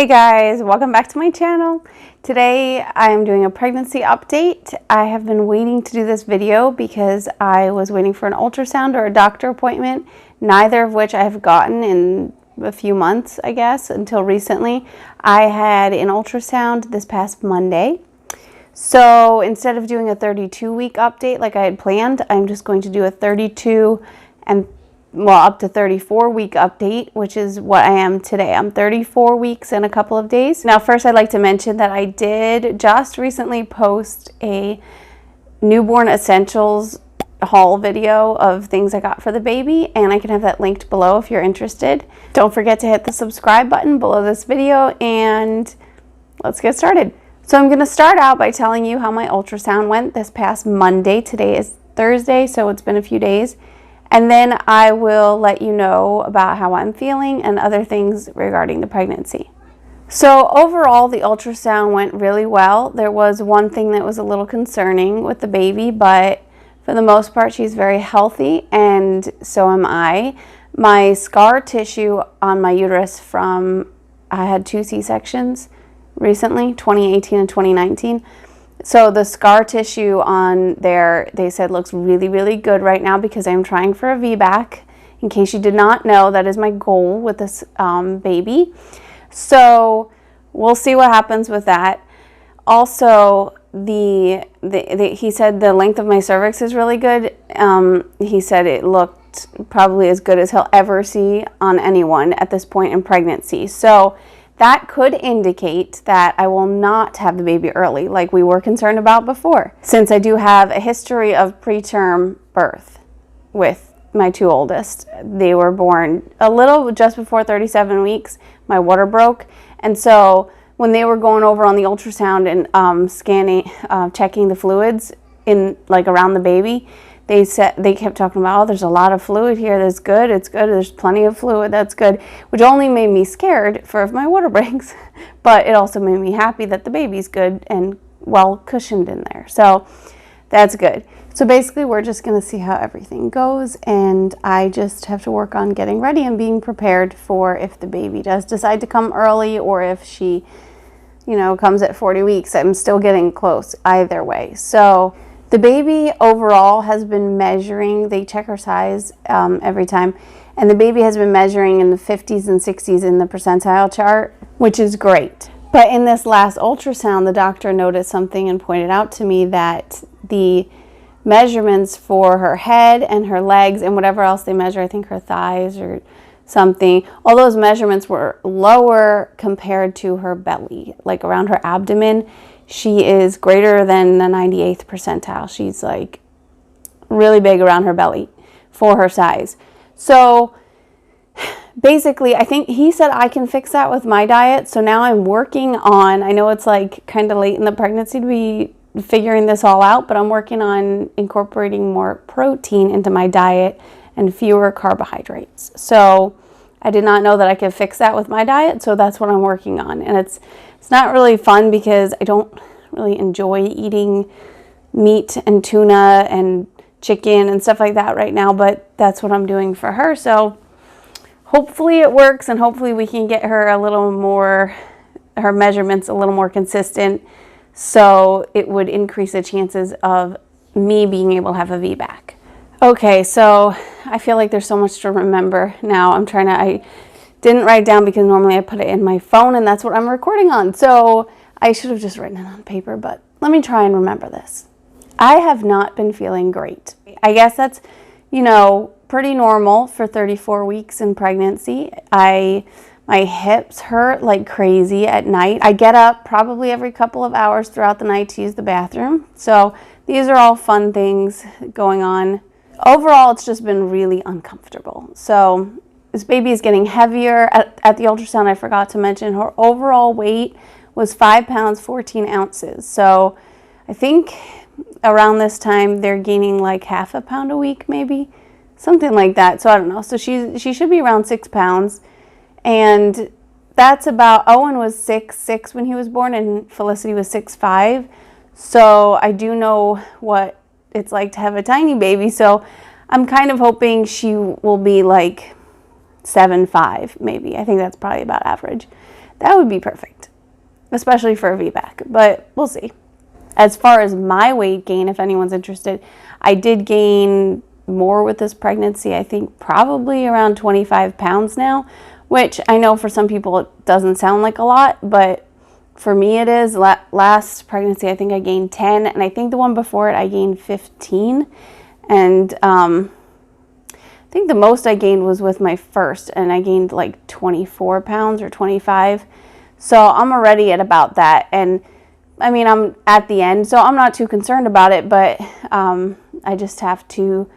Hey guys, welcome back to my channel. Today I'm doing a pregnancy update. I have been waiting to do this video because I was waiting for an ultrasound or a doctor appointment, neither of which I have gotten in a few months, I guess, until recently. I had an ultrasound this past Monday. So instead of doing a 32-week update like I had planned, I'm just going to do a 32 and up to 34-week update, which is what I am today. I'm 34 weeks in a couple of days. Now, first I'd like to mention that I did just recently post a newborn essentials haul video of things I got for the baby, and I can have that linked below if you're interested. Don't forget to hit the subscribe button below this video, and let's get started. So I'm going to start out by telling you how my ultrasound went this past Monday. Today is Thursday, so it's been a few days. And then I will let you know about how I'm feeling and other things regarding the pregnancy. So overall, the ultrasound went really well. There was one thing that was a little concerning with the baby, but for the most part, she's very healthy, and so am I. My scar tissue on my uterus I had 2 C-sections recently, 2018 and 2019. So the scar tissue on there, they said, looks really, really good right now because I'm trying for a VBAC. In case you did not know, that is my goal with this baby. So we'll see what happens with that. Also, he said the length of my cervix is really good. He said it looked probably as good as he'll ever see on anyone at this point in pregnancy. So that could indicate that I will not have the baby early, like we were concerned about before, since I do have a history of preterm birth with my 2 oldest. They were born a little just before 37 weeks. My water broke, and so when they were going over on the ultrasound and checking the fluids in around the baby, they kept talking about, oh, there's a lot of fluid here. That's good. It's good. There's plenty of fluid. That's good. Which only made me scared for if my water breaks, but it also made me happy that the baby's good and well cushioned in there. So that's good. So basically, we're just going to see how everything goes, and I just have to work on getting ready and being prepared for if the baby does decide to come early or if she, comes at 40 weeks. I'm still getting close either way. So the baby overall has been measuring. They check her size every time, and the baby has been measuring in the 50s and 60s in the percentile chart, which is great. But in this last ultrasound, the doctor noticed something and pointed out to me that the measurements for her head and her legs and whatever else they measure, I think her thighs or something, all those measurements were lower compared to her belly, like around her abdomen. She is greater than the 98th percentile. She's like really big around her belly for her size. So basically, I think he said I can fix that with my diet. So now I'm working on, I know it's like kind of late in the pregnancy to be figuring this all out, but I'm working on incorporating more protein into my diet and fewer carbohydrates. So I did not know that I could fix that with my diet, so that's what I'm working on. And it's not really fun because I don't really enjoy eating meat and tuna and chicken and stuff like that right now, but that's what I'm doing for her. So hopefully it works, and hopefully we can get her her measurements a little more consistent, so it would increase the chances of me being able to have a VBAC. Okay, so I feel like there's so much to remember now. I didn't write it down because normally I put it in my phone, and that's what I'm recording on. So I should have just written it on paper, but let me try and remember this. I have not been feeling great. I guess that's, pretty normal for 34 weeks in pregnancy. My hips hurt like crazy at night. I get up probably every couple of hours throughout the night to use the bathroom. So these are all fun things going on. Overall, it's just been really uncomfortable. So this baby is getting heavier. At the ultrasound, I forgot to mention her overall weight was 5 pounds, 14 ounces. So I think around this time, they're gaining like half a pound a week, maybe something like that. So I don't know. So she should be around 6 pounds. And that's about, Owen was 6'6" when he was born, and Felicity was 6'5". So I do know what it's like to have a tiny baby. So I'm kind of hoping she will be like 7'5", maybe. I think that's probably about average. That would be perfect, especially for a VBAC, but we'll see. As far as my weight gain, if anyone's interested, I did gain more with this pregnancy. I think probably around 25 pounds now, which I know for some people it doesn't sound like a lot, but for me it is. Last pregnancy, I think I gained 10, and I think the one before it I gained 15. And I think the most I gained was with my first, and I gained like 24 pounds or 25. So I'm already at about that. And I mean, I'm at the end, so I'm not too concerned about it, but I just have to,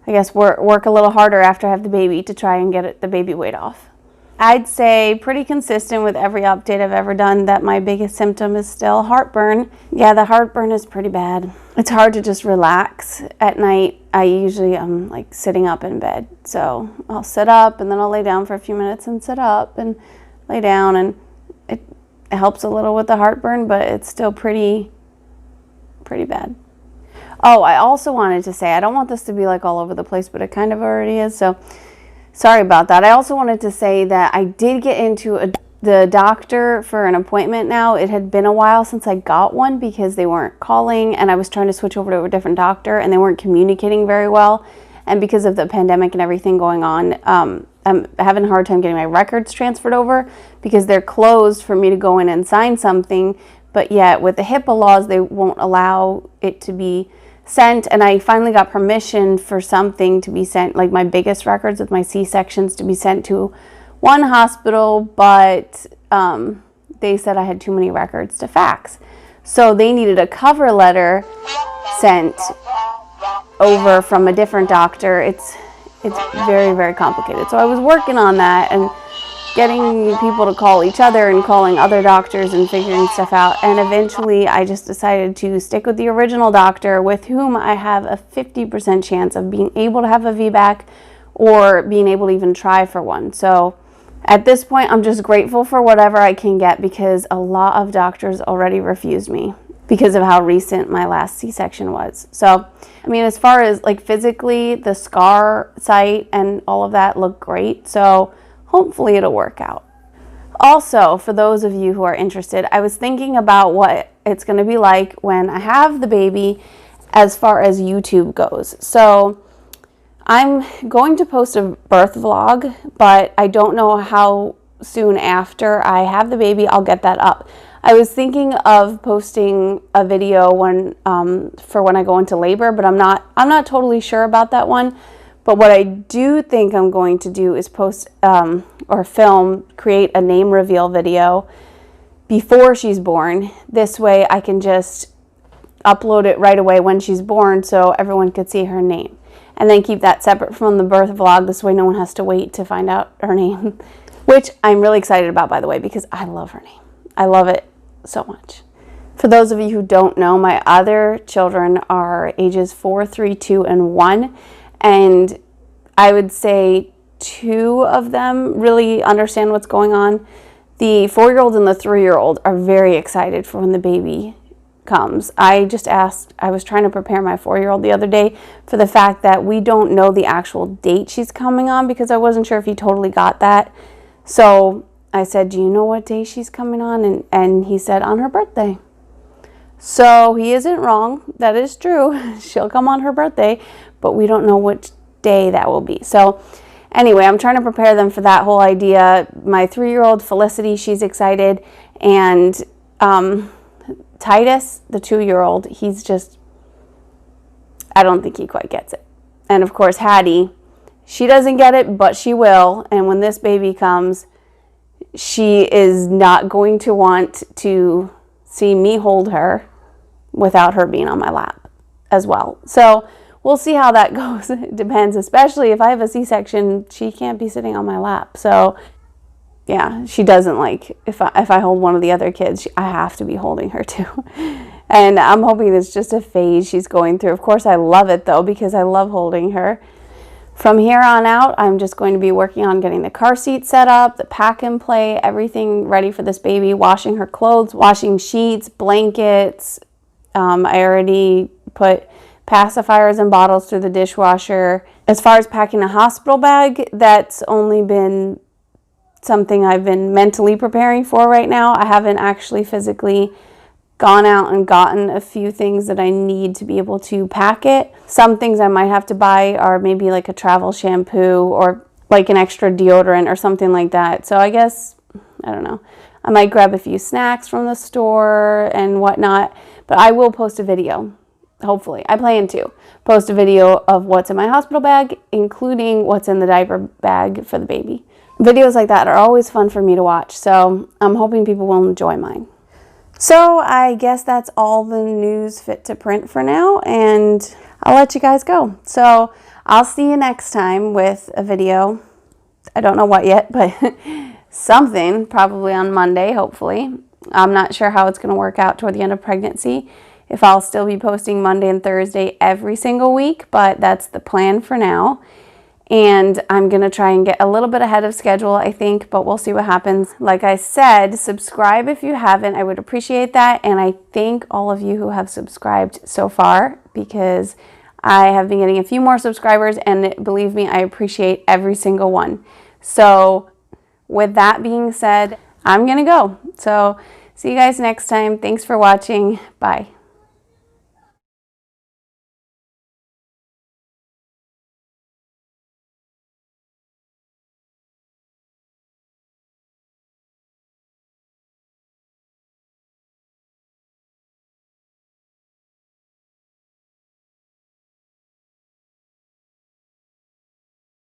I guess, work a little harder after I have the baby to try and get the baby weight off. I'd say pretty consistent with every update I've ever done that my biggest symptom is still heartburn. Yeah, the heartburn is pretty bad. It's hard to just relax at night. I usually am like sitting up in bed. So I'll sit up and then I'll lay down for a few minutes and sit up and lay down, and it helps a little with the heartburn, but it's still pretty bad. Oh, I also wanted to say, I don't want this to be like all over the place, but it kind of already is, so sorry about that. I also wanted to say that I did get into the doctor for an appointment now. It had been a while since I got one because they weren't calling, and I was trying to switch over to a different doctor and they weren't communicating very well. And because of the pandemic and everything going on, I'm having a hard time getting my records transferred over because they're closed for me to go in and sign something. But yet with the HIPAA laws, they won't allow it to be sent. And I finally got permission for something to be sent, like my biggest records with my C-sections, to be sent to one hospital, but they said I had too many records to fax. So they needed a cover letter sent over from a different doctor. It's very, very complicated. So I was working on that and getting people to call each other and calling other doctors and figuring stuff out. And eventually I just decided to stick with the original doctor, with whom I have a 50% chance of being able to have a VBAC or being able to even try for one. So at this point, I'm just grateful for whatever I can get, because a lot of doctors already refused me because of how recent my last C-section was. So, I mean, as far as like physically, the scar site and all of that look great. So hopefully it'll work out. Also, for those of you who are interested, I was thinking about what it's going to be like when I have the baby as far as YouTube goes. So I'm going to post a birth vlog, but I don't know how soon after I have the baby I'll get that up. I was thinking of posting a video for when I go into labor, but I'm not totally sure about that one. But what I do think I'm going to do is post or create a name reveal video before she's born. This way I can just upload it right away when she's born so everyone could see her name. And then keep that separate from the birth vlog. This way no one has to wait to find out her name. Which I'm really excited about, by the way, because I love her name. I love it so much. For those of you who don't know, my other children are ages 4, 3, 2, and 1. And I would say 2 of them really understand what's going on. The 4-year-old and the 3-year-old are very excited for when the baby comes. I was trying to prepare my 4-year-old the other day for the fact that we don't know the actual date she's coming on, because I wasn't sure if he totally got that. So I said, do you know what day she's coming on? And he said, on her birthday. So he isn't wrong. That is true. She'll come on her birthday, but we don't know which day that will be. So anyway, I'm trying to prepare them for that whole idea. My 3-year-old Felicity, she's excited. And Titus, the 2-year-old, he's just, I don't think he quite gets it. And of course, Hattie, she doesn't get it, but she will. And when this baby comes, she is not going to want to see me hold her without her being on my lap as well. So we'll see how that goes. It depends, especially if I have a C-section, she can't be sitting on my lap. So yeah, she doesn't like, if I hold one of the other kids, I have to be holding her too. And I'm hoping it's just a phase she's going through. Of course, I love it though, because I love holding her. From here on out, I'm just going to be working on getting the car seat set up, the pack and play, everything ready for this baby, washing her clothes, washing sheets, blankets. I already put pacifiers and bottles through the dishwasher. As far as packing a hospital bag, that's only been something I've been mentally preparing for right now. I haven't actually physically gone out and gotten a few things that I need to be able to pack it. Some things I might have to buy are maybe like a travel shampoo or like an extra deodorant or something like that. So I guess, I don't know, I might grab a few snacks from the store and whatnot, but I will post a video. Hopefully, I plan to post a video of what's in my hospital bag, including what's in the diaper bag for the baby. Videos like that are always fun for me to watch, so I'm hoping people will enjoy mine. So I guess that's all the news fit to print for now, and I'll let you guys go. So I'll see you next time with a video. I don't know what yet, but something, probably on Monday, hopefully. I'm not sure how it's going to work out toward the end of pregnancy, if I'll still be posting Monday and Thursday every single week, but that's the plan for now. And I'm going to try and get a little bit ahead of schedule, I think, but we'll see what happens. Like I said, subscribe if you haven't. I would appreciate that. And I thank all of you who have subscribed so far, because I have been getting a few more subscribers, and believe me, I appreciate every single one. So with that being said, I'm going to go. So see you guys next time. Thanks for watching. Bye.